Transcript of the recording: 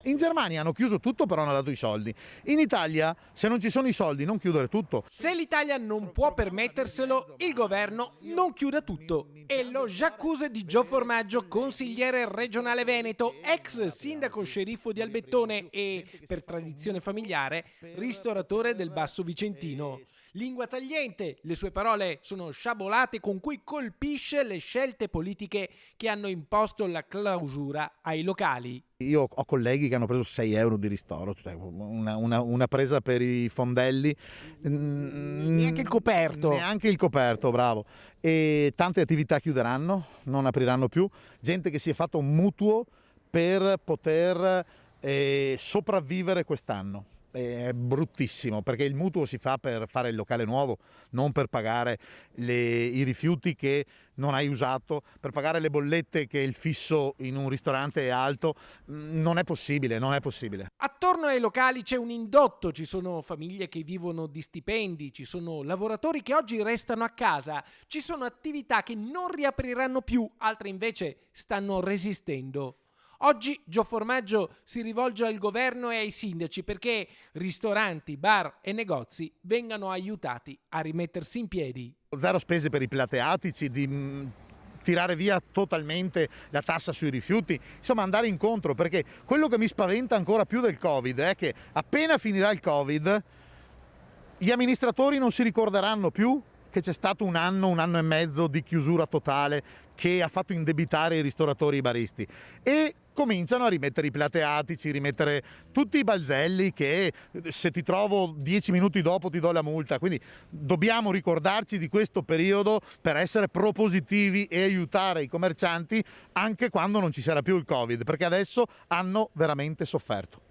In Germania hanno chiuso tutto, però hanno dato i soldi. In Italia, se non ci sono i soldi, non chiudere tutto. Se l'Italia non può permetterselo, il governo non chiuda tutto. E lo j'accuse di Gio Formaggio, consigliere regionale veneto, ex sindaco sceriffo di Albettone e, per tradizione familiare, ristoratore del Basso Vicentino. Lingua tagliente, le sue parole sono sciabolate con cui colpisce le scelte politiche che hanno imposto la clausura ai locali. Io ho colleghi che hanno preso 6 euro di ristoro, cioè una presa per i fondelli. Neanche il coperto. Neanche il coperto, bravo. E tante attività chiuderanno, non apriranno più. Gente che si è fatto un mutuo per poter sopravvivere quest'anno. È bruttissimo, perché il mutuo si fa per fare il locale nuovo, non per pagare i rifiuti che non hai usato, per pagare le bollette che il fisso in un ristorante è alto. Non è possibile, non è possibile. Attorno ai locali c'è un indotto, ci sono famiglie che vivono di stipendi, ci sono lavoratori che oggi restano a casa, ci sono attività che non riapriranno più, altre invece stanno resistendo. Oggi Gio Formaggio si rivolge al governo e ai sindaci perché ristoranti, bar e negozi vengano aiutati a rimettersi in piedi. Zero spese per i plateatici, di tirare via totalmente la tassa sui rifiuti, insomma andare incontro, perché quello che mi spaventa ancora più del Covid è che appena finirà il Covid gli amministratori non si ricorderanno più che c'è stato un anno e mezzo di chiusura totale che ha fatto indebitare i ristoratori e i baristi, e cominciano a rimettere i plateatici, rimettere tutti i balzelli che se ti trovo 10 minuti dopo ti do la multa. Quindi dobbiamo ricordarci di questo periodo per essere propositivi e aiutare i commercianti anche quando non ci sarà più il Covid, perché adesso hanno veramente sofferto.